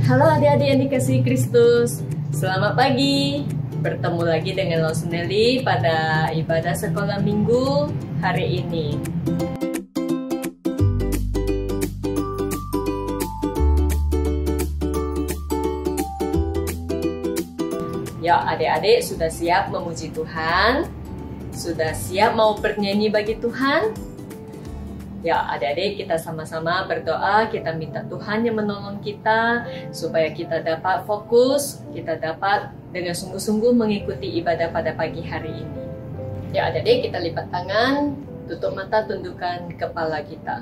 Halo adik-adik yang dikasihi Kristus, selamat pagi. Bertemu lagi dengan Losuneli pada ibadah sekolah minggu hari ini. Ya, adik-adik sudah siap memuji Tuhan? Sudah siap mau bernyanyi bagi Tuhan? Ya, adik-adik kita sama-sama berdoa, kita minta Tuhan yang menolong kita supaya kita dapat fokus, kita dapat dengan sungguh-sungguh mengikuti ibadah pada pagi hari ini. Ya, adik-adik kita lipat tangan, tutup mata, tundukkan kepala kita.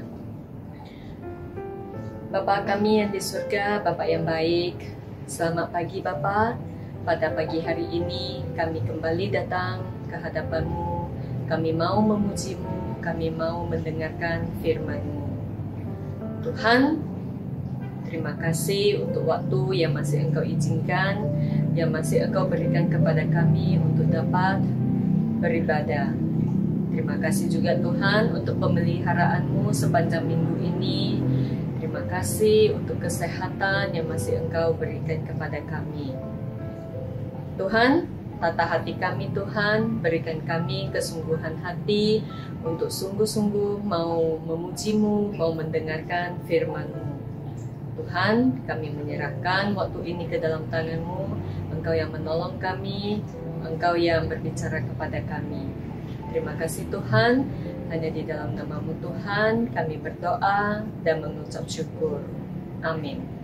Bapa kami yang di surga, Bapa yang baik, selamat pagi Bapa. Pada pagi hari ini kami kembali datang ke hadapan-Mu, kami mau memuji-Mu, kami mau mendengarkan firman-Mu. Tuhan, terima kasih untuk waktu yang masih Engkau izinkan, yang masih Engkau berikan kepada kami untuk dapat beribadah. Terima kasih juga Tuhan untuk pemeliharaan-Mu sepanjang minggu ini. Terima kasih untuk kesehatan yang masih Engkau berikan kepada kami. Tuhan, tata hati kami Tuhan, berikan kami kesungguhan hati untuk sungguh-sungguh mau memuji-Mu, mau mendengarkan firman-Mu. Tuhan, kami menyerahkan waktu ini ke dalam tangan-Mu. Engkau yang menolong kami, Engkau yang berbicara kepada kami. Terima kasih Tuhan, hanya di dalam nama-Mu Tuhan kami berdoa dan mengucap syukur. Amin.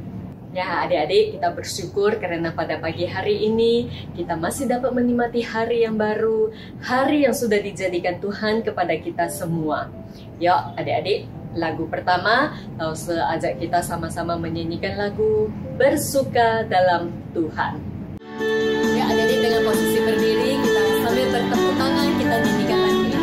Ya adik-adik, kita bersyukur karena pada pagi hari ini kita masih dapat menikmati hari yang baru, hari yang sudah dijadikan Tuhan kepada kita semua. Yuk adik-adik, lagu pertama, Lause ajak kita sama-sama menyanyikan lagu Bersuka Dalam Tuhan. Ya adik-adik, dengan posisi berdiri kita sambil bertepuk tangan kita nyanyikan lagu ini.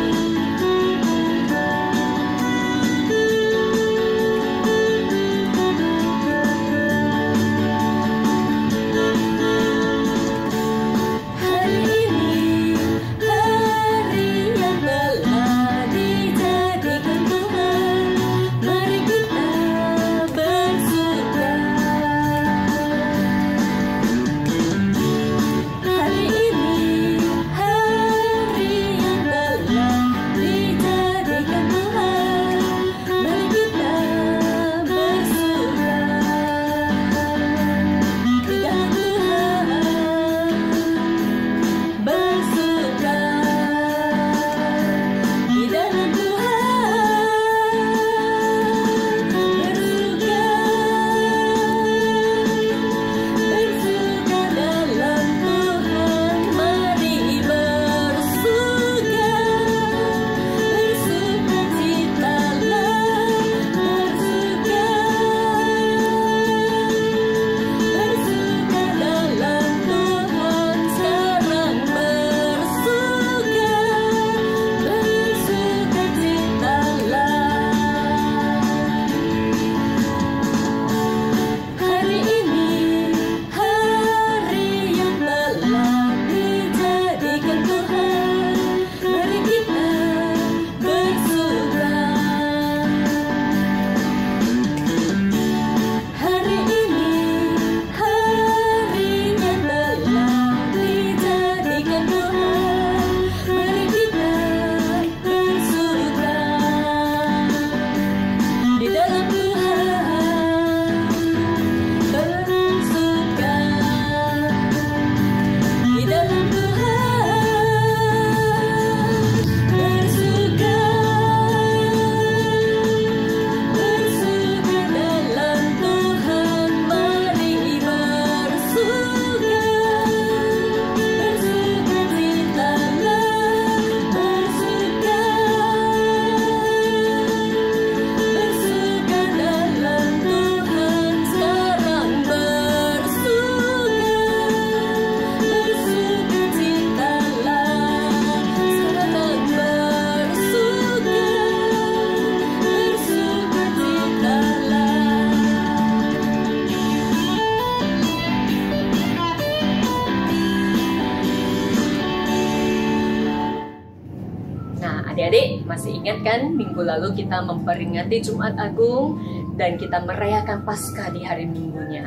Adik-adik masih ingat kan minggu lalu kita memperingati Jumat Agung dan kita merayakan Paskah di hari Minggunya.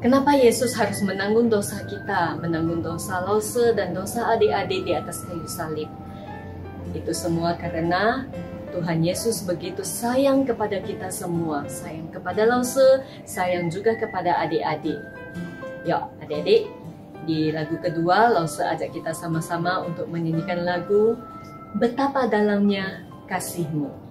Kenapa Yesus harus menanggung dosa kita, menanggung dosa Lause dan dosa adik-adik di atas kayu salib? Itu semua karena Tuhan Yesus begitu sayang kepada kita semua, sayang kepada Lause, sayang juga kepada adik-adik. Yuk adik-adik, di lagu kedua Lause ajak kita sama-sama untuk menyanyikan lagu Betapa Dalamnya Kasih-Mu.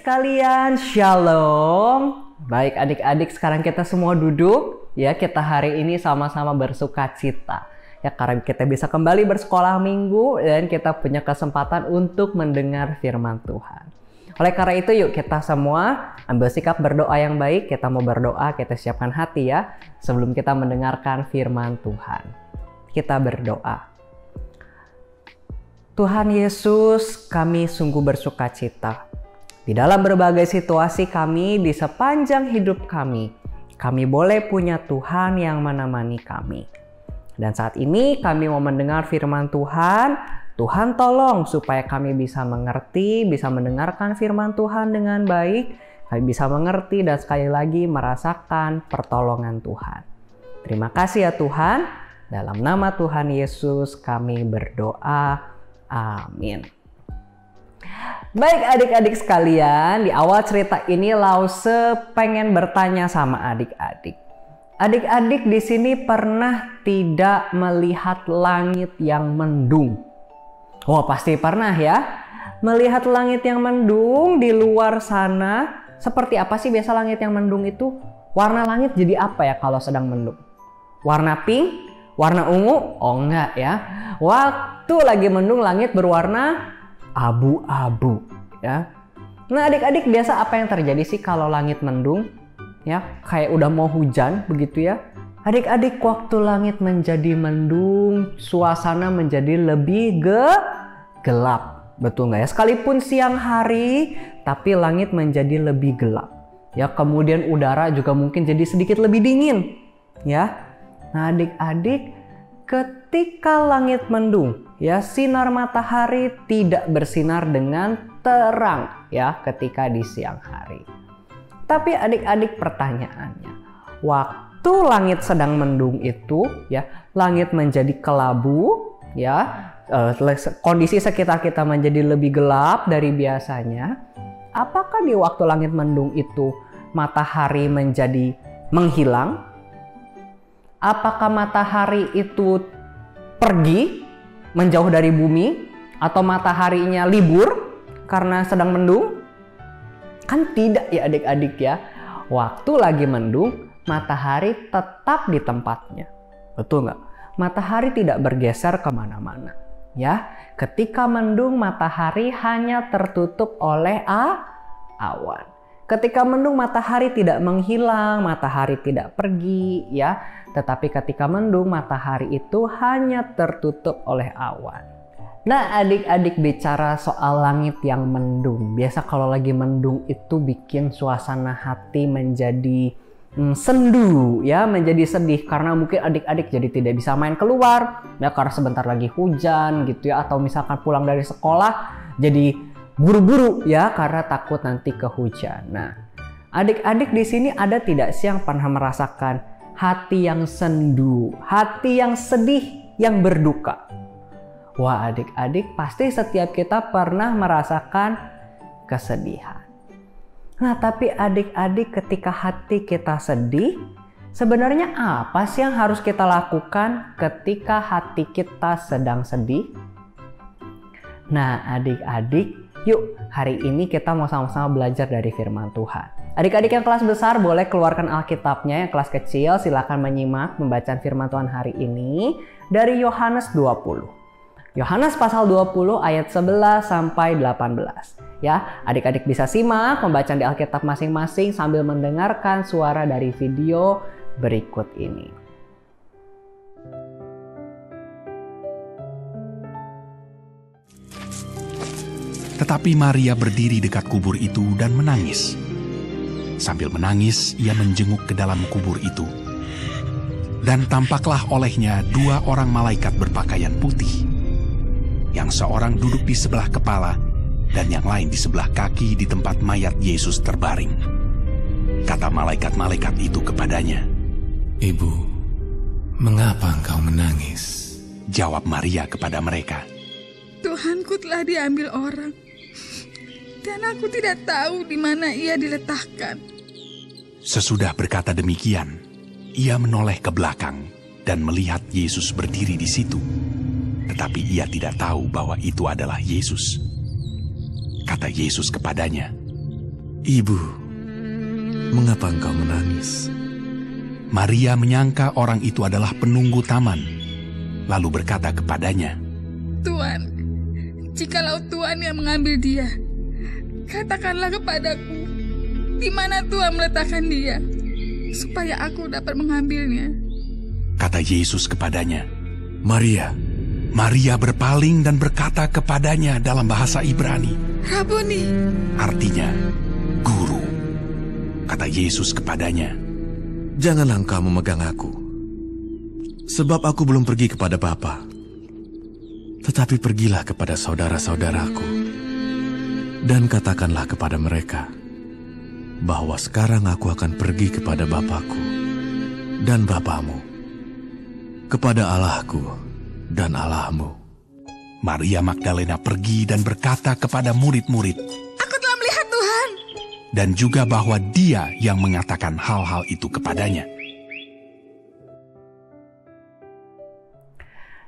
sekalian, Shalom. Baik adik-adik, sekarang kita semua duduk. Ya, kita hari ini sama-sama bersuka cita. Ya, karena kita bisa kembali bersekolah minggu dan kita punya kesempatan untuk mendengar firman Tuhan. Oleh karena itu, yuk kita semua ambil sikap berdoa yang baik. Kita mau berdoa, kita siapkan hati ya, sebelum kita mendengarkan firman Tuhan. Kita berdoa. Tuhan Yesus, kami sungguh bersuka cita. Di dalam berbagai situasi kami, di sepanjang hidup kami boleh punya Tuhan yang menemani kami. Dan saat ini kami mau mendengar firman Tuhan. Tuhan tolong supaya kami bisa mengerti, bisa mendengarkan firman Tuhan dengan baik. Kami bisa mengerti dan sekali lagi merasakan pertolongan Tuhan. Terima kasih ya Tuhan. Dalam nama Tuhan Yesus kami berdoa. Amin. Baik adik-adik sekalian, di awal cerita ini Lause pengen bertanya sama adik-adik. Adik-adik di sini pernah tidak melihat langit yang mendung? Oh, pasti pernah ya. Melihat langit yang mendung di luar sana, seperti apa sih biasa langit yang mendung itu? Warna langit jadi apa ya kalau sedang mendung? Warna pink? Warna ungu? Oh enggak ya. Waktu lagi mendung langit berwarna abu-abu ya. Nah adik-adik biasa apa yang terjadi sih kalau langit mendung? Ya kayak udah mau hujan begitu ya. Adik-adik waktu langit menjadi mendung, suasana menjadi lebih gelap. Betul nggak ya? Sekalipun siang hari, tapi langit menjadi lebih gelap. Ya kemudian udara juga mungkin jadi sedikit lebih dingin. Ya. Nah adik-adik, ketika langit mendung, ya sinar matahari tidak bersinar dengan terang ya ketika di siang hari. Tapi adik-adik pertanyaannya, waktu langit sedang mendung itu, ya langit menjadi kelabu, ya kondisi sekitar kita menjadi lebih gelap dari biasanya. Apakah di waktu langit mendung itu matahari menjadi menghilang? Apakah matahari itu pergi menjauh dari bumi atau mataharinya libur karena sedang mendung? Kan tidak ya adik-adik ya. Waktu lagi mendung, matahari tetap di tempatnya. Betul nggak? Matahari tidak bergeser kemana-mana. Ya, ketika mendung matahari hanya tertutup oleh awan. Ketika mendung matahari tidak menghilang, matahari tidak pergi ya. Tetapi ketika mendung matahari itu hanya tertutup oleh awan. Nah adik-adik bicara soal langit yang mendung. Biasa kalau lagi mendung itu bikin suasana hati menjadi sendu ya, menjadi sedih. Karena mungkin adik-adik jadi tidak bisa main keluar. Ya karena sebentar lagi hujan gitu ya. Atau misalkan pulang dari sekolah jadi buru-buru ya karena takut nanti kehujanan. Nah, adik-adik di sini ada tidak sih yang pernah merasakan hati yang sendu, hati yang sedih, yang berduka? Wah, adik-adik pasti setiap kita pernah merasakan kesedihan. Nah, tapi adik-adik ketika hati kita sedih, sebenarnya apa sih yang harus kita lakukan ketika hati kita sedang sedih? Nah, adik-adik, yuk, hari ini kita mau sama-sama belajar dari firman Tuhan. Adik-adik yang kelas besar boleh keluarkan Alkitabnya, yang kelas kecil silakan menyimak pembacaan firman Tuhan hari ini dari Yohanes 20. Yohanes pasal 20 ayat 11 sampai 18. Ya, adik-adik bisa simak pembacaan di Alkitab masing-masing sambil mendengarkan suara dari video berikut ini. Tetapi Maria berdiri dekat kubur itu dan menangis. Sambil menangis, ia menjenguk ke dalam kubur itu. Dan tampaklah olehnya 2 orang malaikat berpakaian putih. Yang seorang duduk di sebelah kepala, dan yang lain di sebelah kaki di tempat mayat Yesus terbaring. Kata malaikat-malaikat itu kepadanya, "Ibu, mengapa engkau menangis?" Jawab Maria kepada mereka, "Tuhanku telah diambil orang, dan aku tidak tahu di mana ia diletakkan." Sesudah berkata demikian, ia menoleh ke belakang dan melihat Yesus berdiri di situ. Tetapi ia tidak tahu bahwa itu adalah Yesus. Kata Yesus kepadanya, Ibu, mengapa engkau menangis? Maria menyangka orang itu adalah penunggu taman, lalu berkata kepadanya, Tuan, jikalau Tuan yang mengambil dia, katakanlah kepadaku, di mana Tuan meletakkan dia, supaya aku dapat mengambilnya. Kata Yesus kepadanya, Maria. Maria berpaling dan berkata kepadanya dalam bahasa Ibrani, Rabuni, artinya, Guru. Kata Yesus kepadanya, Janganlah engkau memegang aku, sebab aku belum pergi kepada Bapa. Tetapi pergilah kepada saudara-saudaraku, dan katakanlah kepada mereka, bahwa sekarang aku akan pergi kepada Bapakku dan Bapamu, kepada Allahku dan Allahmu. Maria Magdalena pergi dan berkata kepada murid-murid, aku telah melihat Tuhan. dan juga bahwa Dia yang mengatakan hal-hal itu kepadanya.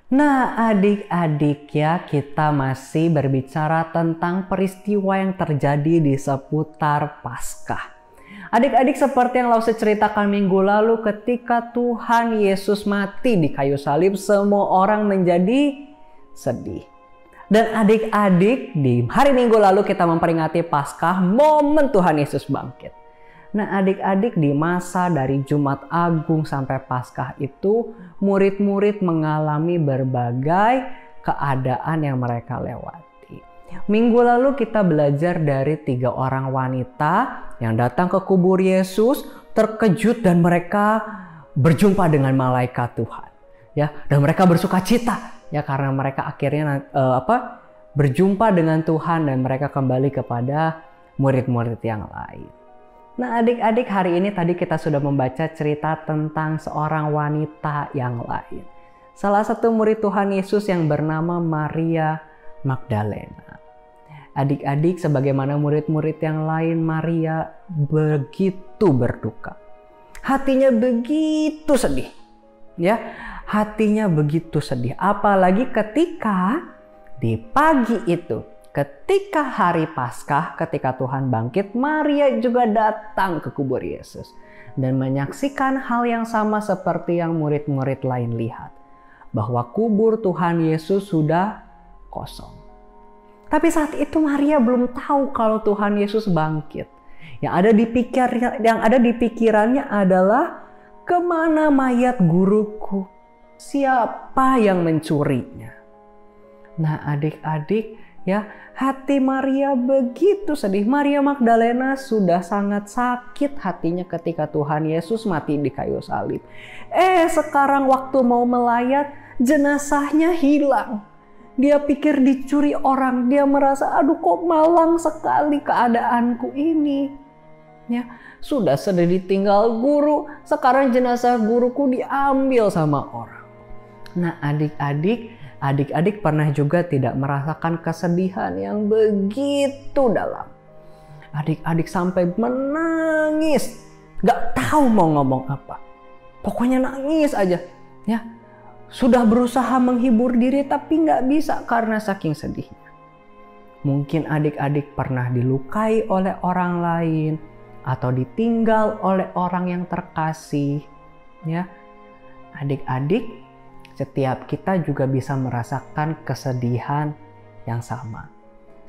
Nah, adik-adik ya, kita masih berbicara tentang peristiwa yang terjadi di seputar Paskah. Adik-adik, seperti yang Lause ceritakan minggu lalu, ketika Tuhan Yesus mati di kayu salib, semua orang menjadi sedih. Dan adik-adik, di hari Minggu lalu kita memperingati Paskah, momen Tuhan Yesus bangkit. Nah, adik-adik, di masa dari Jumat Agung sampai Paskah itu, murid-murid mengalami berbagai keadaan yang mereka lewati. Minggu lalu kita belajar dari 3 orang wanita yang datang ke kubur Yesus, terkejut dan mereka berjumpa dengan malaikat Tuhan. Ya, dan mereka bersuka cita ya karena mereka akhirnya berjumpa dengan Tuhan dan mereka kembali kepada murid-murid yang lain. Nah, adik-adik, hari ini tadi kita sudah membaca cerita tentang seorang wanita yang lain. Salah satu murid Tuhan Yesus yang bernama Maria Magdalena. Adik-adik, sebagaimana murid-murid yang lain, Maria begitu berduka. Hatinya begitu sedih. Ya, hatinya begitu sedih. Apalagi ketika di pagi itu, ketika hari Paskah, ketika Tuhan bangkit, Maria juga datang ke kubur Yesus dan menyaksikan hal yang sama seperti yang murid-murid lain lihat, bahwa kubur Tuhan Yesus sudah kosong. Tapi saat itu Maria belum tahu kalau Tuhan Yesus bangkit. Yang ada di pikirannya adalah, kemana mayat guruku? Siapa yang mencurinya? Nah, adik-adik, ya, hati Maria begitu sedih. Maria Magdalena sudah sangat sakit hatinya ketika Tuhan Yesus mati di kayu salib. Sekarang waktu mau melayat, jenazahnya hilang. Dia pikir dicuri orang. Dia merasa, aduh kok malang sekali keadaanku ini. Ya, sudah sedih ditinggal guru, sekarang jenazah guruku diambil sama orang. Nah, adik-adik pernah juga tidak merasakan kesedihan yang begitu dalam. Adik-adik sampai menangis, gak tahu mau ngomong apa. Pokoknya nangis aja. Ya, sudah berusaha menghibur diri tapi gak bisa karena saking sedihnya. Mungkin adik-adik pernah dilukai oleh orang lain atau ditinggal oleh orang yang terkasih. Ya, adik-adik, setiap kita juga bisa merasakan kesedihan yang sama.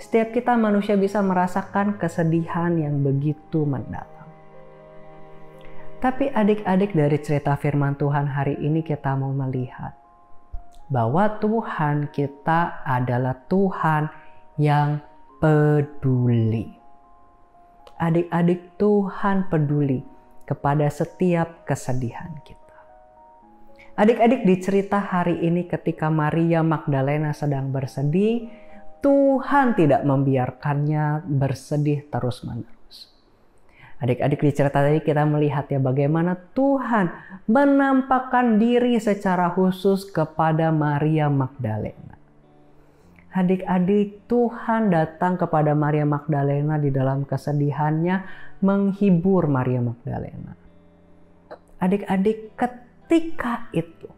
Setiap kita manusia bisa merasakan kesedihan yang begitu mendalam. Tapi adik-adik, dari cerita firman Tuhan hari ini kita mau melihat bahwa Tuhan kita adalah Tuhan yang peduli. Adik-adik, Tuhan peduli kepada setiap kesedihan kita. Adik-adik, di cerita hari ini ketika Maria Magdalena sedang bersedih, Tuhan tidak membiarkannya bersedih terus-menerus. Adik-adik, di cerita tadi kita melihat ya bagaimana Tuhan menampakkan diri secara khusus kepada Maria Magdalena. Adik-adik, Tuhan datang kepada Maria Magdalena di dalam kesedihannya, menghibur Maria Magdalena. Adik-adik, ketika itu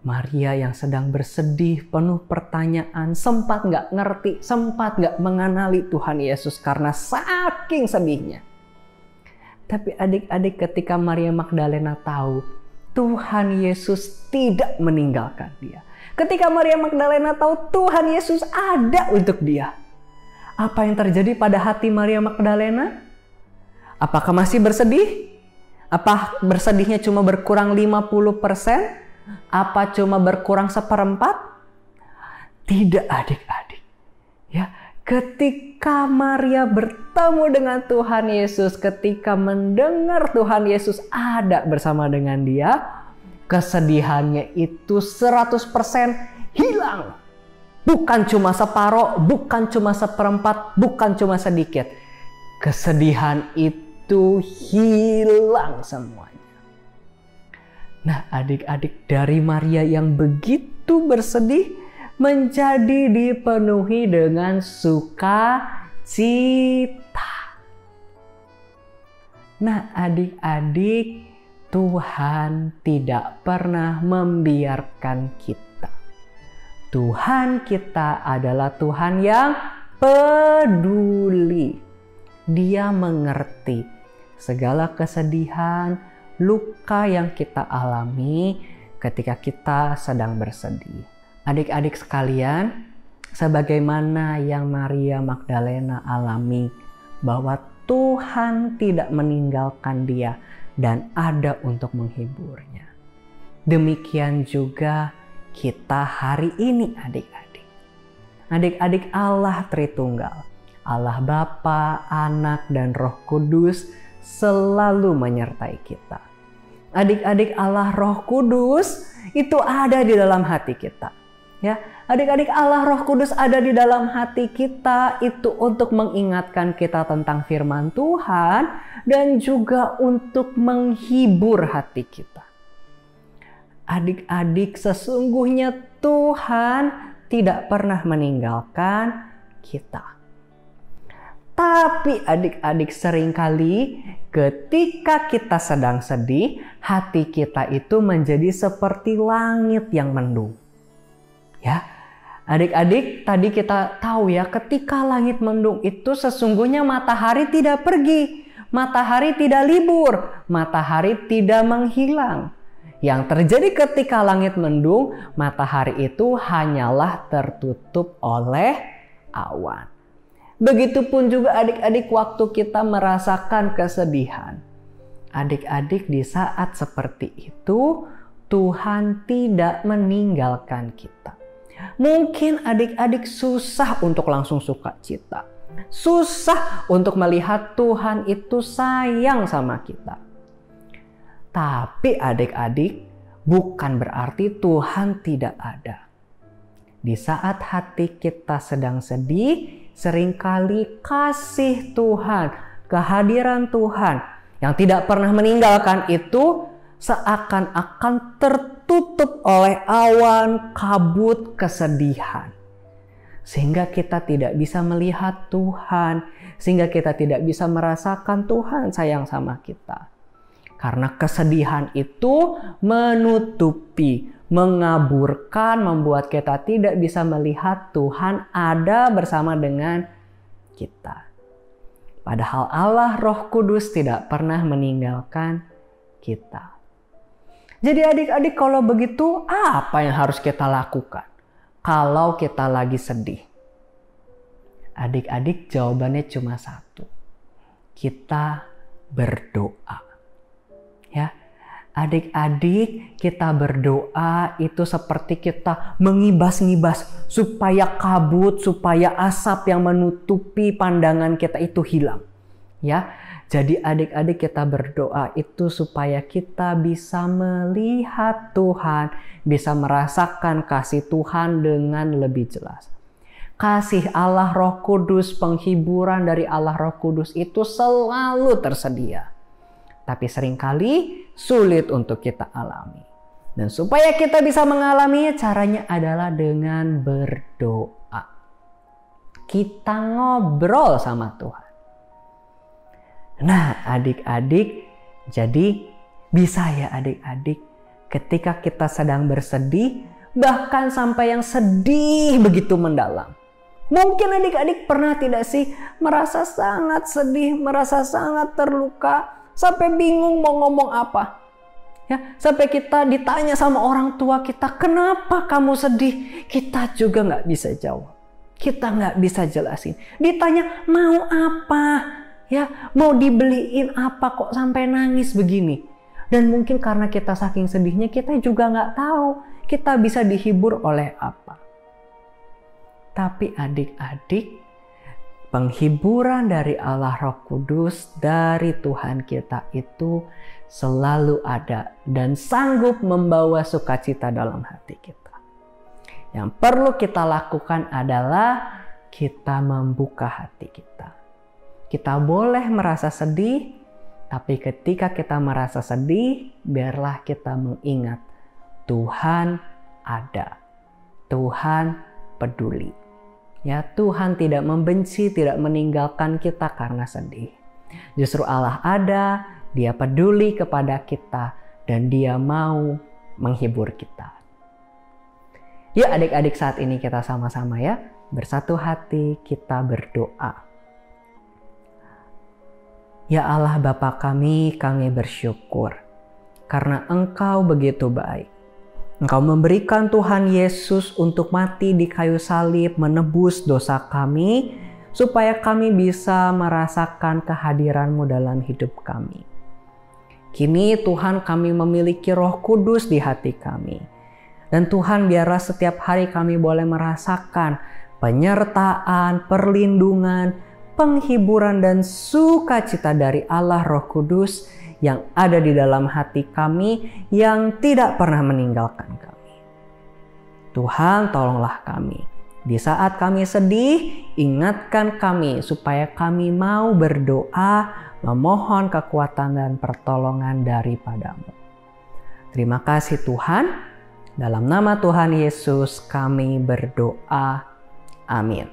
Maria yang sedang bersedih, penuh pertanyaan, sempat nggak ngerti, sempat nggak mengenali Tuhan Yesus karena saking sedihnya. Tapi adik-adik, ketika Maria Magdalena tahu Tuhan Yesus tidak meninggalkan dia, ketika Maria Magdalena tahu Tuhan Yesus ada untuk dia, apa yang terjadi pada hati Maria Magdalena? Apakah masih bersedih? Apa bersedihnya cuma berkurang 50%? Apa cuma berkurang 1/4? Tidak, adik-adik. Ya, ketika Maria bertemu dengan Tuhan Yesus, ketika mendengar Tuhan Yesus ada bersama dengan dia, kesedihannya itu 100% hilang. Bukan cuma separoh, bukan cuma 1/4, bukan cuma sedikit. Kesedihan itu hilang semuanya. Nah, adik-adik, dari Maria yang begitu bersedih menjadi dipenuhi dengan sukacita. Nah, adik-adik, Tuhan tidak pernah membiarkan kita. Tuhan kita adalah Tuhan yang peduli. Dia mengerti segala kesedihan, luka yang kita alami ketika kita sedang bersedih. Adik-adik sekalian, sebagaimana yang Maria Magdalena alami, bahwa Tuhan tidak meninggalkan dia dan ada untuk menghiburnya. Demikian juga kita hari ini, adik-adik. Adik-adik, Allah Tritunggal, Allah Bapa, Anak, dan Roh Kudus selalu menyertai kita. Adik-adik, Allah Roh Kudus itu ada di dalam hati kita. Ya, adik-adik, Allah Roh Kudus ada di dalam hati kita itu untuk mengingatkan kita tentang firman Tuhan dan juga untuk menghibur hati kita. Adik-adik, sesungguhnya Tuhan tidak pernah meninggalkan kita. Tapi adik-adik, seringkali ketika kita sedang sedih, hati kita itu menjadi seperti langit yang mendung. Ya, adik-adik, tadi kita tahu ya, ketika langit mendung itu sesungguhnya matahari tidak pergi, matahari tidak libur, matahari tidak menghilang. Yang terjadi ketika langit mendung, matahari itu hanyalah tertutup oleh awan. Begitupun juga adik-adik, waktu kita merasakan kesedihan. Adik-adik, di saat seperti itu Tuhan tidak meninggalkan kita. Mungkin adik-adik susah untuk langsung sukacita, susah untuk melihat Tuhan itu sayang sama kita. Tapi adik-adik, bukan berarti Tuhan tidak ada. Di saat hati kita sedang sedih, seringkali kasih Tuhan, kehadiran Tuhan yang tidak pernah meninggalkan itu seakan-akan tertutup oleh awan kabut kesedihan. Sehingga kita tidak bisa melihat Tuhan, sehingga kita tidak bisa merasakan Tuhan sayang sama kita. Karena kesedihan itu menutupi, mengaburkan, membuat kita tidak bisa melihat Tuhan ada bersama dengan kita. Padahal Allah Roh Kudus tidak pernah meninggalkan kita. Jadi adik-adik, kalau begitu apa yang harus kita lakukan kalau kita lagi sedih? Adik-adik, jawabannya cuma satu. Kita berdoa. Ya, adik-adik, kita berdoa itu seperti kita mengibas-ngibas supaya kabut, supaya asap yang menutupi pandangan kita itu hilang. Ya, jadi adik-adik, kita berdoa itu supaya kita bisa melihat Tuhan, bisa merasakan kasih Tuhan dengan lebih jelas. Kasih Allah Roh Kudus, penghiburan dari Allah Roh Kudus itu selalu tersedia. Tapi seringkali sulit untuk kita alami. Dan supaya kita bisa mengalaminya, caranya adalah dengan berdoa. Kita ngobrol sama Tuhan. Nah, adik-adik, jadi bisa ya adik-adik, ketika kita sedang bersedih, bahkan sampai yang sedih begitu mendalam. Mungkin adik-adik pernah tidak sih merasa sangat sedih, merasa sangat terluka, sampai bingung mau ngomong apa. Ya, sampai kita ditanya sama orang tua kita, kenapa kamu sedih? Kita juga nggak bisa jawab. Kita nggak bisa jelasin. Ditanya mau apa? Ya, mau dibeliin apa kok sampai nangis begini? Dan mungkin karena kita saking sedihnya, kita juga nggak tahu kita bisa dihibur oleh apa. Tapi adik-adik, penghiburan dari Allah Roh Kudus, dari Tuhan kita itu selalu ada dan sanggup membawa sukacita dalam hati kita. Yang perlu kita lakukan adalah kita membuka hati kita. Kita boleh merasa sedih, tapi ketika kita merasa sedih, biarlah kita mengingat Tuhan ada. Tuhan peduli. Ya, Tuhan tidak membenci, tidak meninggalkan kita karena sedih. Justru Allah ada, Dia peduli kepada kita, dan Dia mau menghibur kita. Yuk adik-adik, saat ini kita sama-sama ya, bersatu hati kita berdoa. Ya Allah Bapa kami bersyukur karena Engkau begitu baik. Engkau memberikan Tuhan Yesus untuk mati di kayu salib menebus dosa kami, supaya kami bisa merasakan kehadiran-Mu dalam hidup kami. Kini Tuhan, kami memiliki Roh Kudus di hati kami. Dan Tuhan, biarlah setiap hari kami boleh merasakan penyertaan, perlindungan, penghiburan dan sukacita dari Allah Roh Kudus yang ada di dalam hati kami, yang tidak pernah meninggalkan kami. Tuhan, tolonglah kami. Di saat kami sedih, ingatkan kami supaya kami mau berdoa, memohon kekuatan dan pertolongan daripada-Mu. Terima kasih Tuhan. Dalam nama Tuhan Yesus kami berdoa. Amin.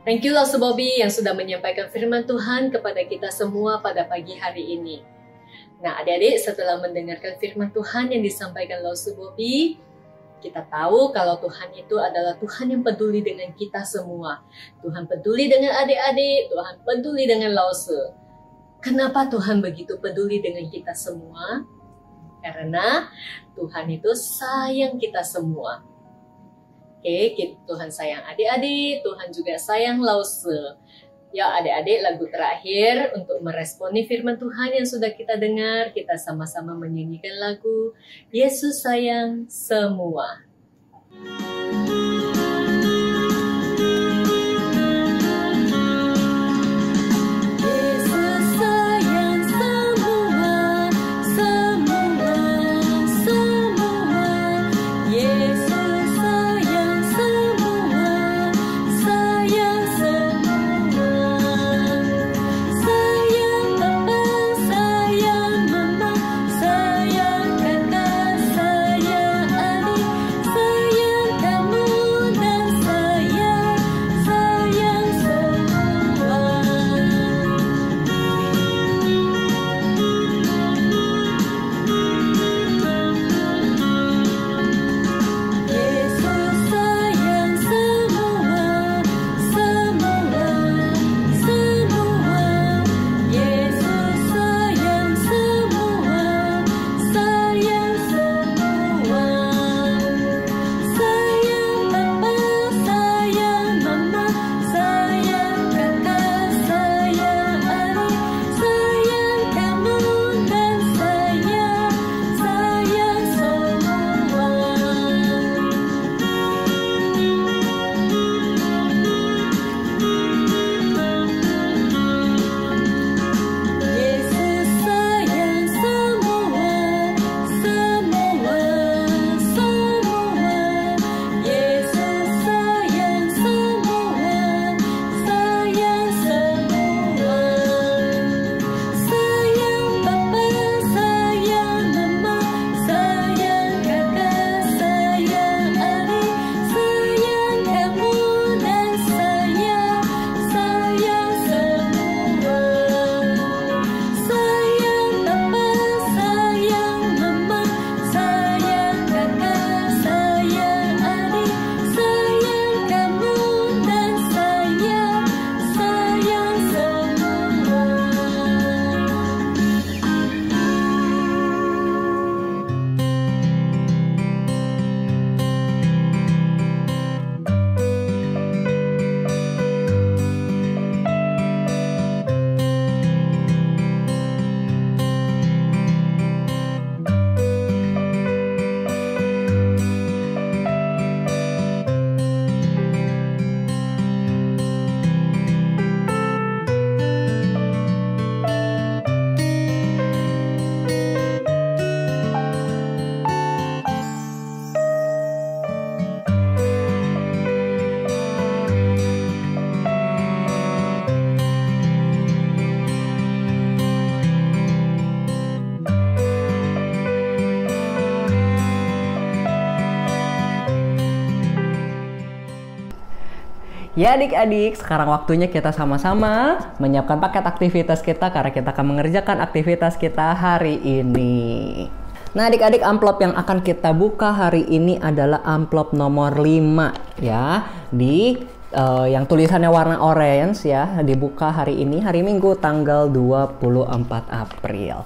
Thank you Lause Bobby yang sudah menyampaikan firman Tuhan kepada kita semua pada pagi hari ini. Nah adik-adik, setelah mendengarkan firman Tuhan yang disampaikan Lause Bobby, kita tahu kalau Tuhan itu adalah Tuhan yang peduli dengan kita semua. Tuhan peduli dengan adik-adik, Tuhan peduli dengan Lause. Kenapa Tuhan begitu peduli dengan kita semua? Karena Tuhan itu sayang kita semua. Oke, Tuhan sayang adik-adik, Tuhan juga sayang Lause. Ya adik-adik, lagu terakhir untuk meresponi firman Tuhan yang sudah kita dengar, kita sama-sama menyanyikan lagu Yesus Sayang Semua. Sayang Ya adik-adik, sekarang waktunya kita sama-sama menyiapkan paket aktivitas kita karena kita akan mengerjakan aktivitas kita hari ini. Nah adik-adik, amplop yang akan kita buka hari ini adalah amplop nomor 5 ya. Yang tulisannya warna orange ya, dibuka hari ini, hari Minggu tanggal 24 April.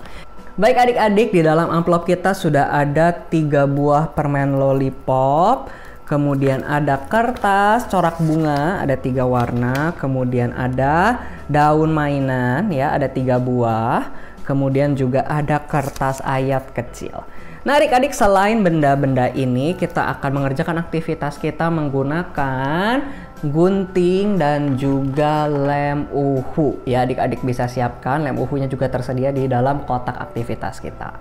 Baik adik-adik, di dalam amplop kita sudah ada 3 buah permen lollipop, kemudian ada kertas corak bunga, ada 3 warna, kemudian ada daun mainan ya, ada 3 buah, kemudian juga ada kertas ayat kecil. Nah adik-adik, selain benda-benda ini, kita akan mengerjakan aktivitas kita menggunakan gunting dan juga lem uhu ya. Adik-adik bisa siapkan lem uhunya juga tersedia di dalam kotak aktivitas kita.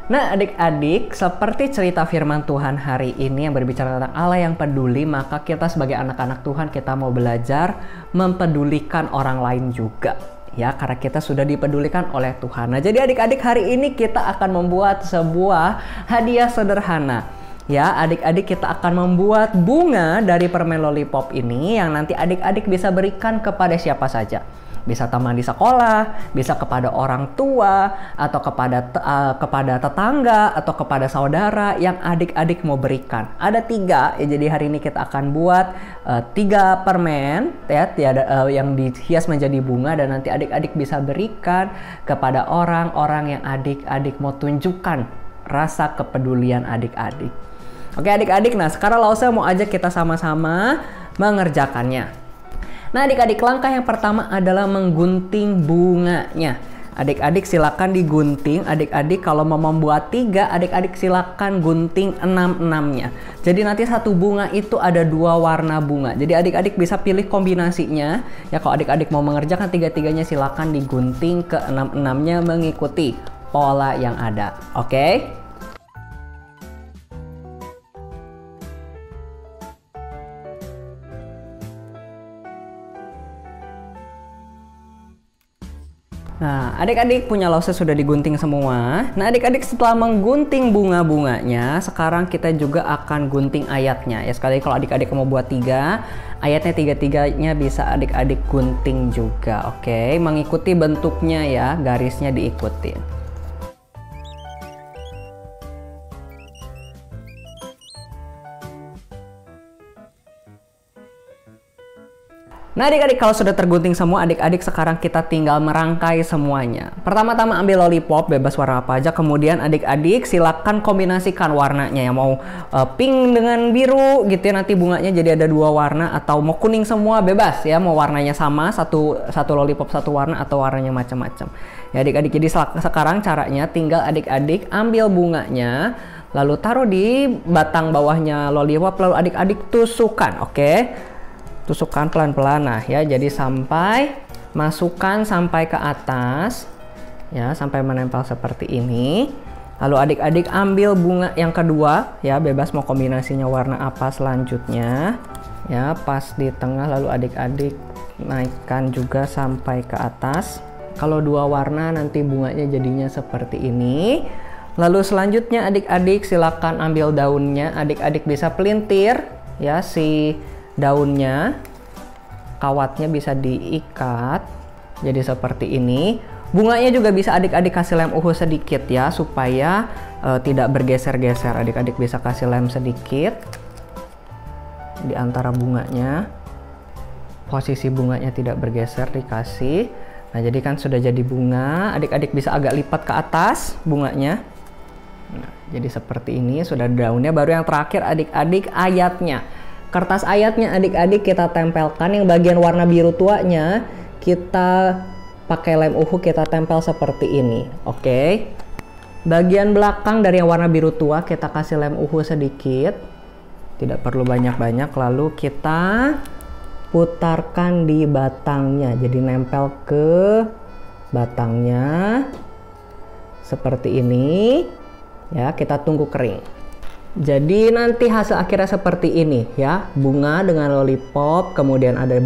Nah adik-adik, seperti cerita firman Tuhan hari ini yang berbicara tentang Allah yang peduli, maka kita sebagai anak-anak Tuhan kita mau belajar mempedulikan orang lain juga ya, karena kita sudah dipedulikan oleh Tuhan. Nah jadi adik-adik, hari ini kita akan membuat sebuah hadiah sederhana. Ya, adik-adik, kita akan membuat bunga dari permen lollipop ini yang nanti adik-adik bisa berikan kepada siapa saja. Bisa teman di sekolah, bisa kepada orang tua, atau kepada tetangga, atau kepada saudara yang adik-adik mau berikan. Ada 3, ya, jadi hari ini kita akan buat 3 permen ya, yang dihias menjadi bunga, dan nanti adik-adik bisa berikan kepada orang-orang yang adik-adik mau tunjukkan rasa kepedulian adik-adik. Oke adik-adik, nah sekarang Lause mau ajak kita sama-sama mengerjakannya. Nah adik-adik, langkah yang pertama adalah menggunting bunganya. Adik-adik silakan digunting. Adik-adik kalau mau membuat 3, adik-adik silakan gunting 6-6-nya. Jadi nanti satu bunga itu ada 2 warna bunga. Jadi adik-adik bisa pilih kombinasinya. Ya kalau adik-adik mau mengerjakan 3-3-nya silakan digunting ke 6-6-nya mengikuti pola yang ada. Oke? Nah, adik-adik punya Lause sudah digunting semua. Nah, adik-adik setelah menggunting bunga-bunganya, sekarang kita juga akan gunting ayatnya. Ya, sekali kalau adik-adik mau buat 3, ayatnya 3-3-nya bisa adik-adik gunting juga. Oke, mengikuti bentuknya ya, garisnya diikutin. Nah adik-adik, kalau sudah tergunting semua, adik-adik sekarang kita tinggal merangkai semuanya. Pertama-tama ambil lollipop, bebas warna apa aja. Kemudian adik-adik silakan kombinasikan warnanya ya. Mau pink dengan biru gitu ya, nanti bunganya jadi ada 2 warna. Atau mau kuning semua, bebas ya. Mau warnanya sama, satu lollipop satu warna, atau warnanya macam-macam. Ya adik-adik, jadi sekarang caranya tinggal adik-adik ambil bunganya, lalu taruh di batang bawahnya lollipop, lalu adik-adik tusukkan, oke? Tusukkan pelan-pelan, nah ya, jadi masukkan sampai ke atas ya, sampai menempel seperti ini. Lalu adik-adik ambil bunga yang kedua ya, bebas mau kombinasinya warna apa selanjutnya ya, pas di tengah, lalu adik-adik naikkan juga sampai ke atas. Kalau 2 warna nanti bunganya jadinya seperti ini. Lalu selanjutnya adik-adik silakan ambil daunnya, adik-adik bisa pelintir ya si daunnya, kawatnya bisa diikat jadi seperti ini. Bunganya juga bisa adik-adik kasih lem uhu sedikit ya, supaya tidak bergeser-geser. Adik-adik bisa kasih lem sedikit di antara bunganya, posisi bunganya tidak bergeser, dikasih. Nah jadi kan sudah jadi bunga, adik-adik bisa agak lipat ke atas bunganya. Nah, jadi seperti ini sudah daunnya. Baru yang terakhir adik-adik ayatnya. Kertas ayatnya adik-adik kita tempelkan, yang bagian warna biru tuanya kita pakai lem uhu, kita tempel seperti ini. Oke. Bagian belakang dari yang warna biru tua kita kasih lem uhu sedikit. Tidak perlu banyak-banyak, lalu kita putarkan di batangnya. Jadi nempel ke batangnya seperti ini. Ya, kita tunggu kering. Jadi nanti hasil akhirnya seperti ini ya, bunga dengan lollipop, kemudian ada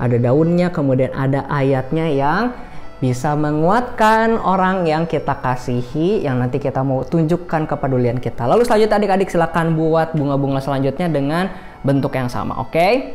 ada daunnya, kemudian ada ayatnya yang bisa menguatkan orang yang kita kasihi, yang nanti kita mau tunjukkan kepedulian kita. Lalu selanjutnya adik-adik silakan buat bunga-bunga selanjutnya dengan bentuk yang sama, oke?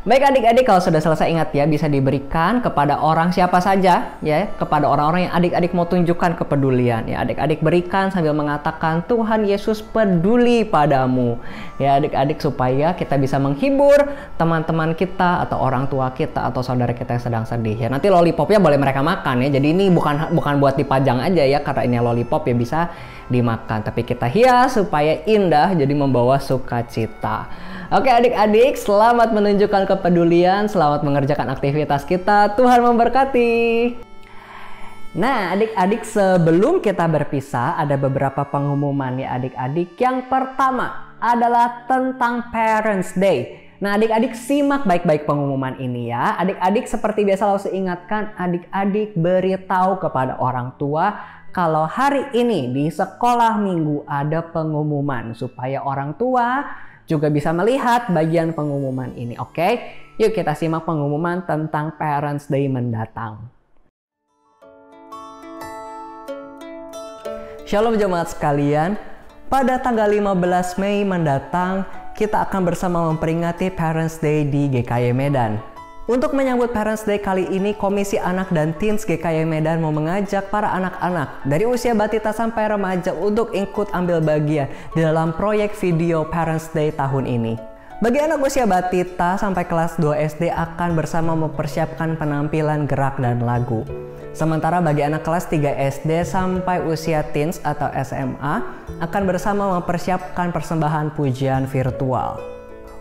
Baik adik-adik, kalau sudah selesai ingat ya, bisa diberikan kepada orang siapa saja ya, kepada orang-orang yang adik-adik mau tunjukkan kepedulian ya. Adik-adik berikan sambil mengatakan Tuhan Yesus peduli padamu ya adik-adik, supaya kita bisa menghibur teman-teman kita atau orang tua kita atau saudara kita yang sedang sedih ya. Nanti lollipopnya boleh mereka makan ya. Jadi ini bukan buat dipajang aja ya, karena ini lollipop ya bisa dimakan, tapi kita hias supaya indah, jadi membawa sukacita. Oke adik-adik, selamat menunjukkan kepedulian, selamat mengerjakan aktivitas kita. Tuhan memberkati. Nah adik-adik, sebelum kita berpisah ada beberapa pengumuman ya adik-adik. Yang pertama adalah tentang Parents Day. Nah adik-adik simak baik-baik pengumuman ini ya. Adik-adik seperti biasa Lause ingatkan, adik-adik beritahu kepada orang tua kalau hari ini di sekolah minggu ada pengumuman, supaya orang tua juga bisa melihat bagian pengumuman ini. Oke, yuk kita simak pengumuman tentang Parents Day mendatang. Shalom jemaat sekalian, pada tanggal 15 Mei mendatang kita akan bersama memperingati Parents Day di GKY Medan. Untuk menyambut Parents Day kali ini, Komisi Anak dan Teens GKY Medan mau mengajak para anak-anak dari usia batita sampai remaja untuk ikut ambil bagian di dalam proyek video Parents Day tahun ini. Bagi anak usia batita sampai kelas 2 SD akan bersama mempersiapkan penampilan gerak dan lagu. Sementara bagi anak kelas 3 SD sampai usia teens atau SMA akan bersama mempersiapkan persembahan pujian virtual.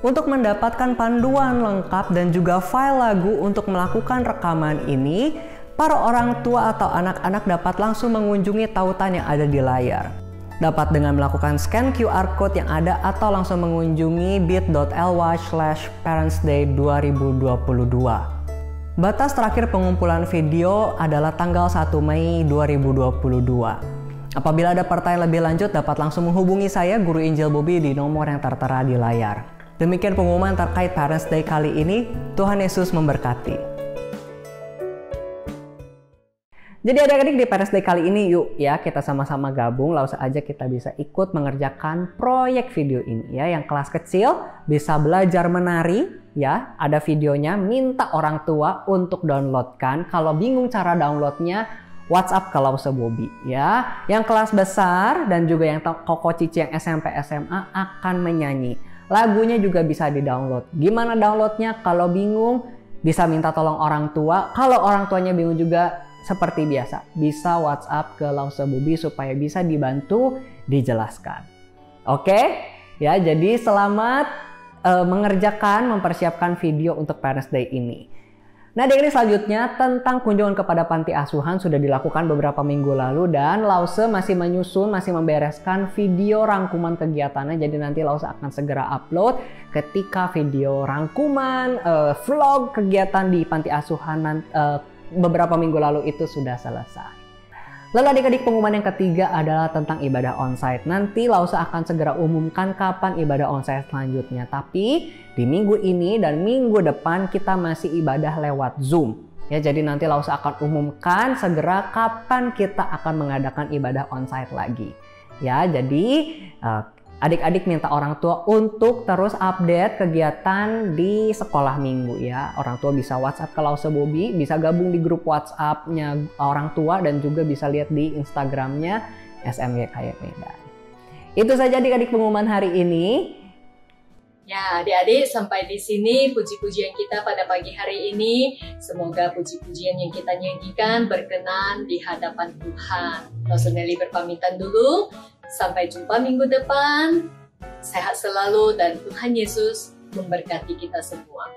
Untuk mendapatkan panduan lengkap dan juga file lagu untuk melakukan rekaman ini, para orang tua atau anak-anak dapat langsung mengunjungi tautan yang ada di layar. Dapat dengan melakukan scan QR code yang ada atau langsung mengunjungi bit.ly/parentsday2022. Batas terakhir pengumpulan video adalah tanggal 1 Mei 2022. Apabila ada pertanyaan lebih lanjut dapat langsung menghubungi saya, Guru Injil Bobby, di nomor yang tertera di layar. Demikian pengumuman terkait Parents Day kali ini. Tuhan Yesus memberkati. Jadi adik-adik, di Parents Day kali ini yuk ya kita sama-sama gabung, langsung aja kita bisa ikut mengerjakan proyek video ini ya. Yang kelas kecil bisa belajar menari ya, ada videonya, minta orang tua untuk downloadkan. Kalau bingung cara downloadnya, WhatsApp ke Lause Bobby ya. Yang kelas besar dan juga yang Koko Cici yang SMP SMA akan menyanyi. Lagunya juga bisa di-download. Gimana downloadnya? Kalau bingung bisa minta tolong orang tua. Kalau orang tuanya bingung juga seperti biasa, bisa WhatsApp ke Lause Bobby supaya bisa dibantu dijelaskan. Oke? Ya, jadi selamat mengerjakan, mempersiapkan video untuk Parents Day ini. Nah, ini selanjutnya tentang kunjungan kepada panti asuhan sudah dilakukan beberapa minggu lalu dan Lause masih menyusun, masih membereskan video rangkuman kegiatannya. Jadi nanti Lause akan segera upload ketika video rangkuman vlog kegiatan di panti asuhan beberapa minggu lalu itu sudah selesai. Lalu adik-adik, pengumuman yang ketiga adalah tentang ibadah onsite. Nanti Lause akan segera umumkan kapan ibadah onsite selanjutnya. Tapi di minggu ini dan minggu depan kita masih ibadah lewat Zoom. Ya, jadi nanti Lause akan umumkan segera kapan kita akan mengadakan ibadah onsite lagi. Ya, jadi adik-adik minta orang tua untuk terus update kegiatan di sekolah minggu ya. Orang tua bisa WhatsApp ke Lause Bobby, bisa gabung di grup WhatsApp-nya orang tua dan juga bisa lihat di Instagram-nya SMGKY Medan. Itu saja adik-adik pengumuman hari ini. Ya, adik-adik, sampai di sini puji-pujian kita pada pagi hari ini. Semoga puji-pujian yang kita nyanyikan berkenan di hadapan Tuhan. Lause Nelly berpamitan dulu. Sampai jumpa minggu depan. Sehat selalu dan Tuhan Yesus memberkati kita semua.